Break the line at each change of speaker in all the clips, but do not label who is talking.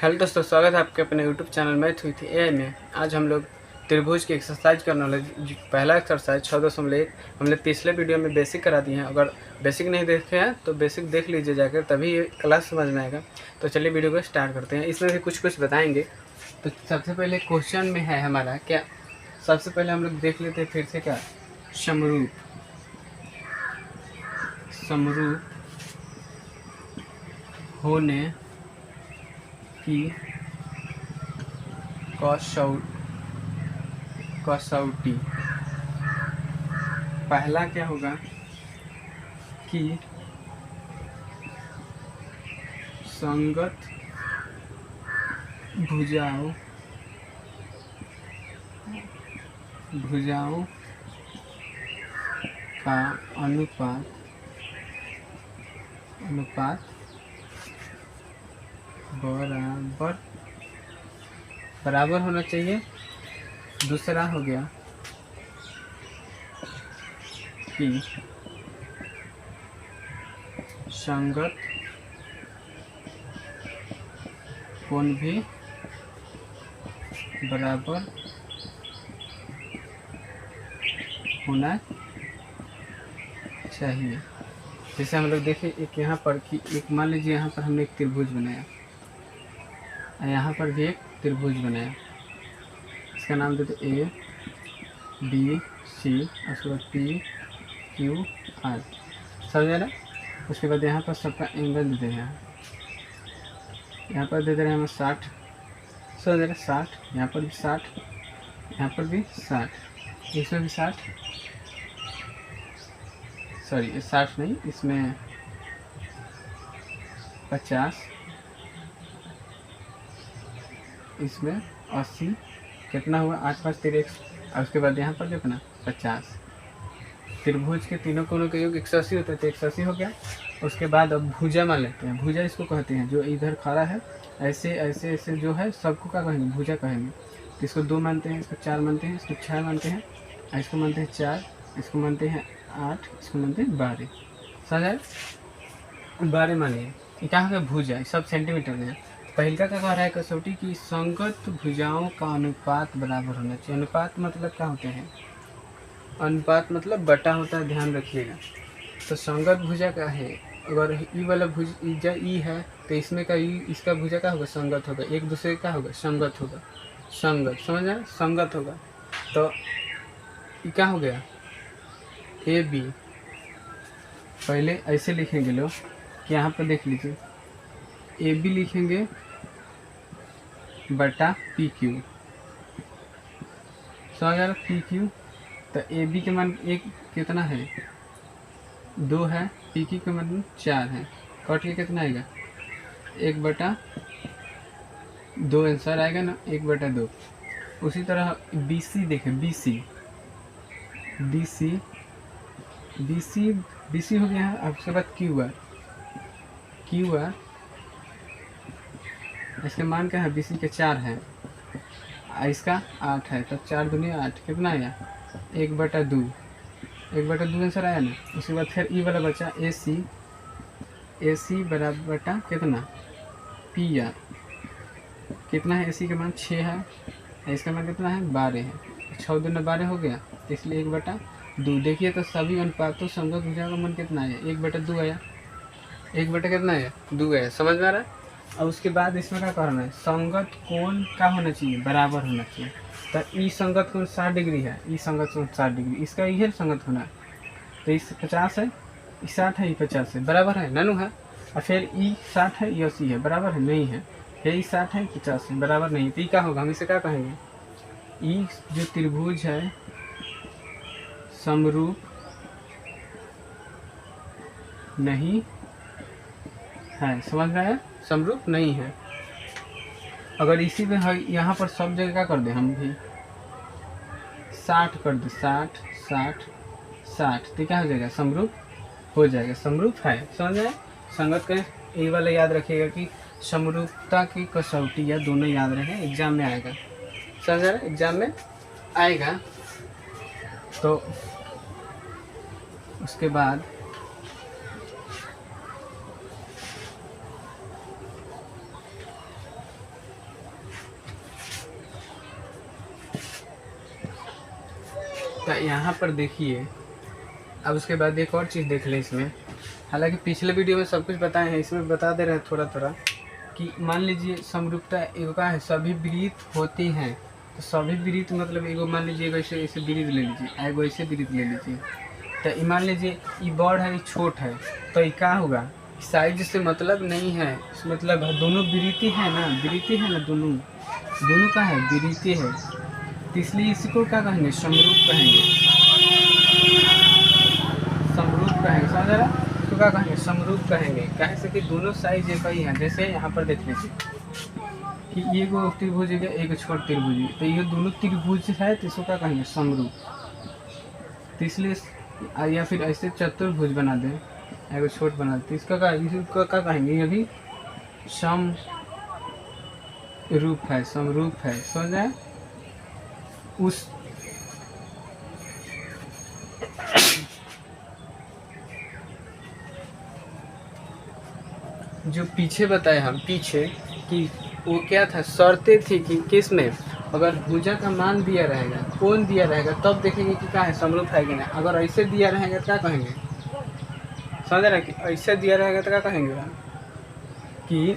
Hello दोस्तों, स्वागत है आपके अपने YouTube channel math with AI में। आज हम लोग त्रिभुज की एक्सरसाइज करने वाले। पहला एक्सरसाइज 6.1 हमने पिछले वीडियो में बेसिक करा दिए हैं। अगर बेसिक नहीं देखे हैं तो बेसिक देख लीजिए जाकर, तभी ये क्लास समझ में आएगा। तो चलिए वीडियो को स्टार्ट करते हैं। इसमें भी कुछ बताएंगे। तो सबसे पहले क्वेश्चन में है हमारा क्या, सबसे पहले हम लोग देख लेते हैं फिर से क्या, समरूप होने की कसौटी। पहला क्या होगा कि संगत भुजाओं का अनुपात बराबर होना चाहिए। दूसरा हो गया कि संगत कोण भी बराबर होना चाहिए। जैसे हम लोग देखें एक यहाँ पर कि एक मान लीजिए यहाँ पर हमने एक त्रिभुज बनाया, यहाँ पर भी एक त्रिभुज बनाया। इसका नाम देते ए बी सी, उसके बाद पी क्यू आर, समझे ना। उसके बाद यहाँ पर सबका एंगल देते हैं, यहाँ पर दे दे रहे हैं हमें 60, समझ रहे 60, यहाँ पर भी 60, यहाँ पर भी 60, इसमें भी 60, सॉरी 60 नहीं, इसमें 50, इसमें 80, कितना हुआ 8 5 13, और उसके बाद यहाँ पर कितना 50। त्रिभुज के तीनों कोणों का योग 180 होता है, तो 180 हो गया। उसके बाद अब भुजा मान लेते हैं। भुजा इसको कहते हैं जो इधर खड़ा है, ऐसे ऐसे ऐसे जो है सबको क्या कहेंगे, भुजा कहेंगे। तो इसको 2 मानते हैं, इसको 4 मानते हैं, इसको 6 मानते हैं, इसको मानते हैं 4, इसको मानते हैं 8, इसको मानते हैं 12, समझ 12 मानिए। ये क्या हो गया, भुजा, सब सेंटीमीटर में। पहला का कह रहा है कसौटी की संगत भुजाओं का अनुपात बराबर होना चाहिए। अनुपात मतलब क्या होते हैं, अनुपात मतलब बटा होता है, ध्यान रखिएगा। तो संगत भुजा का है, अगर ई वाला भुजा ई है तो इसमें का ई, इसका भुजा का होगा संगत होगा, एक दूसरे का होगा संगत होगा, संगत, समझ रहे, संगत होगा। तो ये क्या हो गया, ए बी। पहले ऐसे लिखेंगे लोग कि यहाँ पर देख लीजिए, ए बी लिखेंगे बटा पी क्यू, समझ रहे, पी क्यू। तो ए बी के मान एक कितना है, 2 है, पी क्यू के मान 4 है, कट के कितना आएगा 1/2 आंसर आएगा ना, 1/2। उसी तरह बी सी देखें, बी सी हो गया है। अब उसके बाद क्यू आर, इसके मान क्या है, बी सी के 4 है, इसका 8 है, तो 4 दूनी 8, कितना आया 1/2 आंसर आया ना। उसके बाद फिर ई वाला बचा ए सी बराबर बटा कितना पी आर, कितना है, ए सी का मान 6 है, इसका मान कितना है 12 है, 6 दूनी 12 हो गया, इसलिए 1/2। देखिए तो सभी अनुपातों संगत भुजा का मान कितना आया, 1/2 आया, 1 कितना आया 2 आया, समझ में आ रहा है। और उसके बाद इसमें क्या करना है, संगत कोण क्या होना चाहिए, बराबर होना चाहिए। तो ई संगत कोण 60 डिग्री है, ई संगत कोण 60 डिग्री, इसका यही संगत होना है। तो इस 50 है, ई 60 है, ई 50 है, बराबर है, ननू है। और फिर ई 60 है, ई 80 है, बराबर है, नहीं है। फिर ई 60 है, 50 है, बराबर नहीं है। तो ई क्या होगा, हम इसे क्या कहेंगे, ई जो त्रिभुज है समरूप नहीं है, समझ रहे हैं, समरूप नहीं है। अगर इसी में है, यहाँ पर सब जगह क्या कर दे, हम भी 60 कर दे, 60, तो क्या हो जाएगा, समरूप हो जाएगा, समरूप है, समझ रहे हैं। संगत का ये वाला याद रखिएगा कि समरूपता की कसौटी, या दोनों याद रखें, एग्जाम में आएगा, समझ रहे, एग्जाम में आएगा। तो उसके बाद तो यहाँ पर देखिए, अब उसके बाद एक और चीज़ देख लें इसमें। हालांकि पिछले वीडियो में सब कुछ बताए हैं, इसमें बता दे रहे हैं थोड़ा थोड़ा कि मान लीजिए समरूपता एगो का है, सभी वृत्त होती हैं। तो सभी वृत्त मतलब एगो मान लीजिए एगो ऐसे ऐसे वृत्त ले लीजिए, एगो ऐसे वृत्त ले लीजिए। तो मान लीजिए ये बड़ है, ये छोट है, तो ये क्या होगा, साइज से मतलब नहीं है, मतलब दोनों वृत्ति है ना, वृत्ति है ना, दोनों दोनों का है, वृत्ति है। तो इसलिए इसको क्या कहेंगे, समरूप कहेंगे, समरूप कहेंगे। समझ रहा, तो क्या कहेंगे, समरूप कहेंगे। कहे से कि दोनों साइज एक ही है। जैसे यहाँ पर देख लीजिए कि ये को त्रिभुज है, एक छोट त्रिभुज है, तो ये दोनों त्रिभुज है, तो इसको क्या कहेंगे, समरूप। तो इसलिए या फिर ऐसे चतुर्भुज बना दें, एगो छोट बना दें, इसका क्या कहेंगे, ये भी सम रूप है, समरूप है। समझ रहे, उस जो पीछे बताए हम पीछे कि वो क्या था, शर्तें थी कि किस में, अगर भुजा का मान दिया रहेगा, कौन दिया रहेगा, तब देखेंगे कि क्या है, समरूप है कि नहीं। अगर ऐसे दिया रहेगा तो क्या कहेंगे, समझ रहे कि ऐसे दिया रहेगा तो क्या कहेंगे कि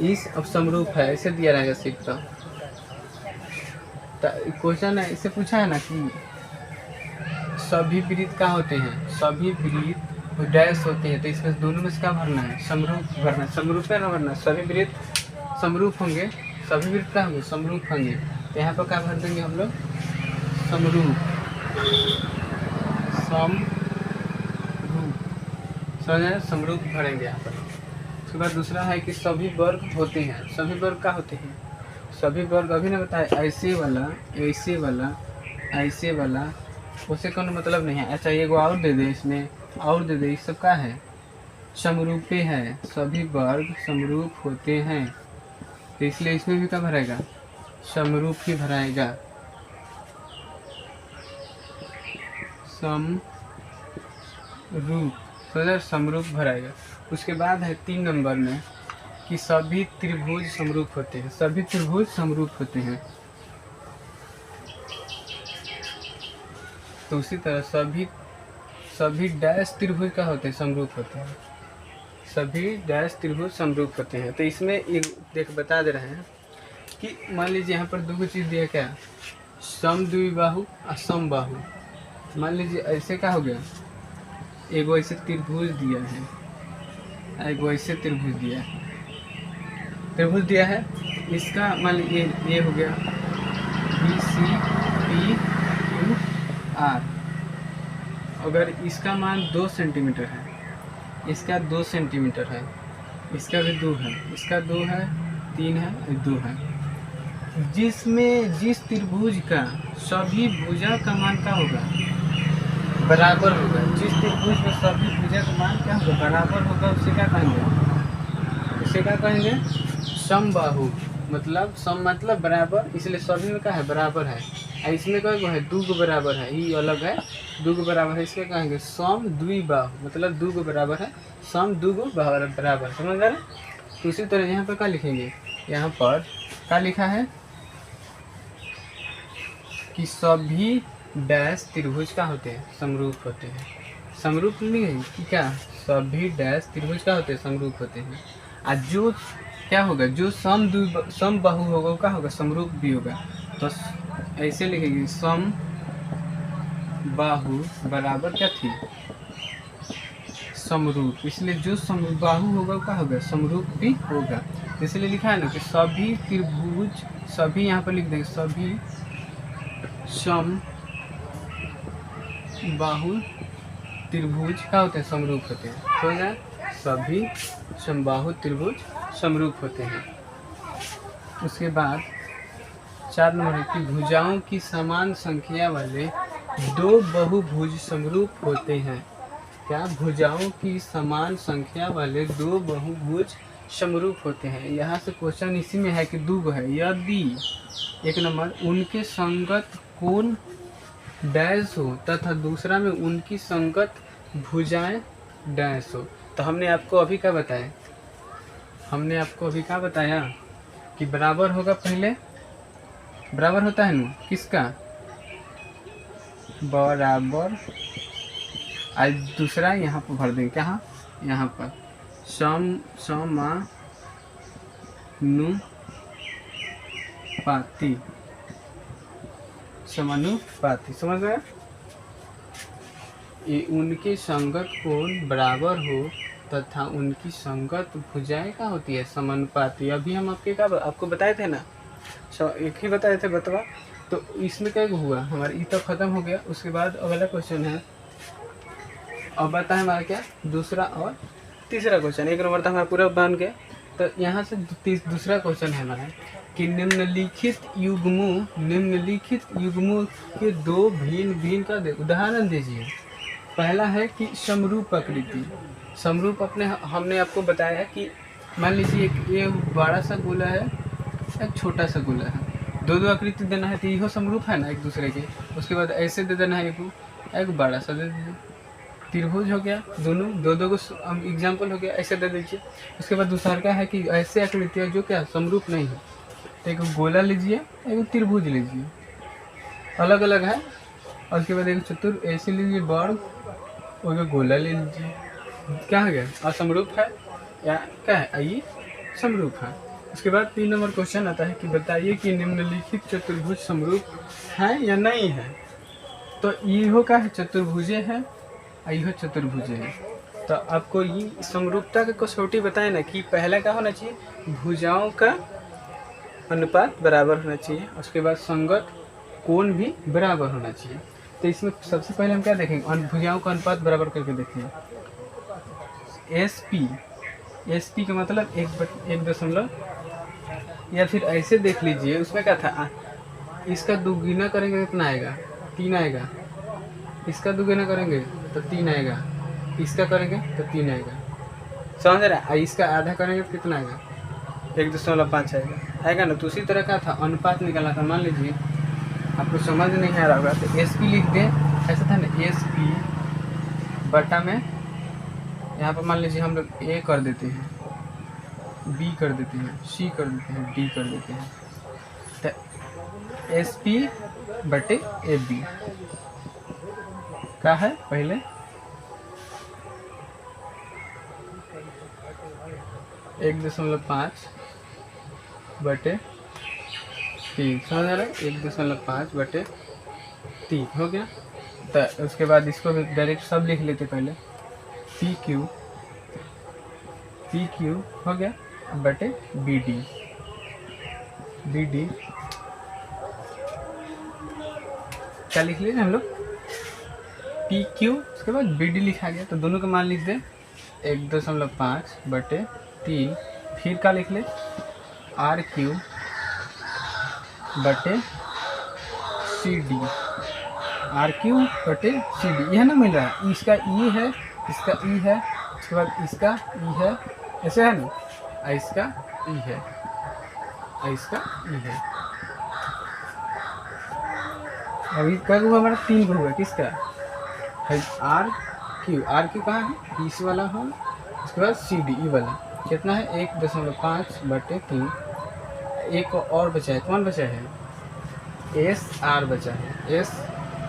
इस अब समरूप है, ऐसे दिया रहेगा सिर्फ। तो क्वेश्चन है, इससे पूछा है ना कि सभी वृत्त क्या होते हैं, सभी वृत्त डैश होते हैं। तो इसमें दोनों में से क्या भरना है, समरूप भरना है, समरूप है ना भरना। सभी वृत्त समरूप होंगे, सभी वृत्त क्या होंगे, समरूप होंगे। तो यहाँ पर क्या भर देंगे हम लोग, समरूप, समरूप, समझ, समरूप भरेंगे यहाँ पर। उसके बाद दूसरा है कि सभी वर्ग होते हैं। सभी वर्ग क्या होते हैं, सभी वर्ग अभी ना बताया, ऐसे वाला, ऐसे वाला, ऐसे वाला, उससे कोई मतलब नहीं है। अच्छा ये और दे दे, इसमें और दे दे, सब क्या है, समरूपे है। सभी वर्ग समरूप होते हैं, तो इसलिए इसमें भी क्या भराएगा, समरूप ही भराएगा, समरूप, समरूप भराएगा। उसके बाद है 3 नंबर में कि सभी त्रिभुज समरूप होते हैं। सभी त्रिभुज समरूप होते हैं। तो उसी तरह सभी डैश त्रिभुज का होते हैं, समरूप होते हैं। सभी डैश त्रिभुज समरूप होते हैं। तो इसमें एक देख बता दे रहे हैं कि मान लीजिए यहाँ पर दो चीज़ दिया, क्या, समद्विबाहु और समबाहु। मान लीजिए ऐसे क्या हो गया, एगो ऐसे त्रिभुज दिया है, एगो ऐसे त्रिभुज दिया है, त्रिभुज दिया है। इसका मान लीजिए ये हो गया BCPQR। अगर इसका मान 2 सेंटीमीटर है, इसका 2 सेंटीमीटर है, इसका भी 2 है, इसका 2 है, 3 है, 2 है। जिस त्रिभुज का सभी भुजा का मान क्या होगा, बराबर होगा। जिस त्रिभुज में सभी भुजा का मान क्या होगा, बराबर होगा, उसे क्या कहेंगे, उसे क्या कहेंगे, समबाहु। मतलब सम मतलब बराबर, इसलिए सभी में क्या है, बराबर है। इसमें क्या है, 2 बराबर है, ये अलग है, 2 बराबर है, इसके कहेंगे सम द्विबाहु, मतलब 2 बराबर है, सम 2 बराबर। समझ रहे। तो इसी तरह यहाँ पर क्या लिखेंगे, यहाँ पर क्या लिखा है कि सभी डैश त्रिभुज का होते हैं, समरूप होते हैं। समरूप नहीं है कि क्या, सभी डैश त्रिभुज का होते हैं, समरूप होते हैं। और जो क्या होगा, जो समबाहु होगा वो क्या होगा, समरूप भी होगा। तो ऐसे लिखेंगे, सम बाहु बराबर क्या थी, समरूप। इसलिए जो समबाहु होगा वो क्या होगा, समरूप भी होगा। इसलिए लिखा है ना कि सभी त्रिभुज, सभी यहाँ पर लिख देंगे, सभी सम बाहु त्रिभुज क्या होते हैं, समरूप होते हैं। तो ना सभी समबाहु त्रिभुज समरूप होते हैं। उसके बाद 4 नंबर है कि भुजाओं की समान संख्या वाले 2 बहुभुज समरूप होते हैं। क्या, भुजाओं की समान संख्या वाले 2 बहुभुज समरूप होते हैं। यहाँ से क्वेश्चन इसी में है कि 2 है, यदि 1 नंबर उनके संगत कोण डैश हो तथा दूसरा में उनकी संगत भुजाएं डैश हो। तो हमने आपको अभी क्या बताया, हमने आपको अभी क्या बताया कि बराबर होगा, पहले बराबर होता है ना किसका, बराबर, आज दूसरा यहाँ पर भर देंगे, कहाँ, यहाँ पर समानुपाती, समानुपाती, समझ गए। ये उनके संगत कोण बराबर हो तथा उनकी संगत भुजाएं क्या होती है, समानुपाती। अभी हम आपको बताए थे ना, एक ही बताए थे बतवा। तो इसमें क्या हुआ, हमारा ई तो खत्म हो गया। उसके बाद अगला क्वेश्चन है, अब बता है हमारा क्या, दूसरा और तीसरा क्वेश्चन, एक नंबर था हमारा पूरा बन गया। तो यहाँ से दूसरा क्वेश्चन है हमारा कि निम्नलिखित युग्मों के दो भिन्न भिन्न का उदाहरण दीजिए। पहला है कि समरूप आकृति। समरूप हमने आपको बताया है कि मान लीजिए ये बड़ा सा गोला है, एक छोटा सा गोला है, दो आकृति देना है तो यह समरूप है ना एक दूसरे के। उसके बाद ऐसे दे देना है, एक बड़ा सा दे दीजिए, त्रिभुज हो गया, दोनों दो को एग्जाम्पल हो गया, ऐसे दे दीजिए। उसके बाद दूसरा का है कि ऐसे आकृतियाँ जो क्या समरूप नहीं है, तो एक गोला लीजिए, एक त्रिभुज लीजिए, अलग अलग है। और उसके बाद एक चतुर ऐसे लीजिए वर्ग, और गोला ले लीजिए, क्या हो गया, असमरूप है या क्या है, ये समरूप है। उसके बाद 3 नंबर क्वेश्चन आता है कि बताइए कि निम्नलिखित चतुर्भुज समरूप है या नहीं है। तो यह क्या है, चतुर्भुजे है, यह चतुर्भुजे है। तो आपको ये समरूपता का कसौटी बताए ना कि पहला क्या होना चाहिए, भुजाओं का अनुपात बराबर होना चाहिए। उसके बाद संगत कोण भी बराबर होना चाहिए। तो इसमें सबसे पहले हम क्या देखेंगे, भुजाओं का अनुपात बराबर करके देखेंगे। एस पी का मतलब 1 या फिर ऐसे देख लीजिए, उसमें क्या था, इसका दुगुना करेंगे कितना आएगा, 3 आएगा, इसका दुगुना करेंगे तो 3 आएगा, इसका करेंगे तो 3 आएगा, समझ रहे हैं। इसका आधा करेंगे तो कितना आएगा, 1.5 आएगा ना। तो उसी तरह का था, अनुपात निकालना था। मान लीजिए आपको समझ नहीं आ रहा होगा तो एस पी लिख दें, ऐसा था ना, एस पी बटा में यहाँ पर मान लीजिए हम लोग ए कर देते हैं, बी कर देते हैं, सी कर देते हैं, डी कर देते हैं। तो एस पी बटे ए बी क्या है, पहले 1.5 बटे 3, समझ रहे, 1.5 बटे 3 हो गया। तो उसके बाद इसको डायरेक्ट सब लिख लेते, पहले पी क्यू हो गया बटे बी डी क्या लिख लिए हम लोग, पी क्यू, उसके बाद बी डी लिखा गया। तो दोनों का मान लिख दे, 1.5 बटे 3, फिर क्या लिख ले, आर क्यू बटे सी डी, आर क्यू बटे सी डी, यह ना मिल रहा है, इसका ई है, इसका ई है, उसके बाद इसका ई है, ऐसे है ना, इसका ई है, इसका ई है। अभी क्या हुआ हमारा, 3 को हुआ, किसका है, आर क्यू कहाँ है, इस वाला है, उसके बाद सी डी ई वाला कितना है, 1.5 बटे 3। एक और बचा है, कौन बचा है, एस आर बचा है,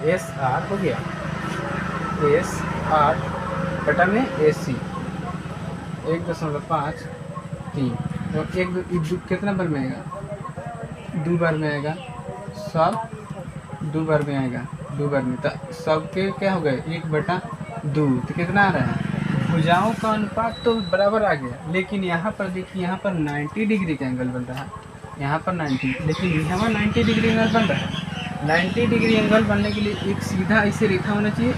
एस आर हो गया, एस आर बटा में ए सी, 1.5 3, तो कितना बार में आएगा, 2 बार में आएगा, सब 2 बार में आएगा, 2 बार में। तो सबके क्या हो गए, 1/2, तो कितना आ रहा है, भुजाओं का अनुपात तो बराबर आ गया। लेकिन यहाँ पर देखिए, यहाँ पर 90 डिग्री का एंगल बन रहा है, यहाँ पर 90, लेकिन यहाँ 90 डिग्री एंगल बन रहा है। 90 डिग्री एंगल बनने के लिए एक सीधा ऐसे रेखा होना चाहिए,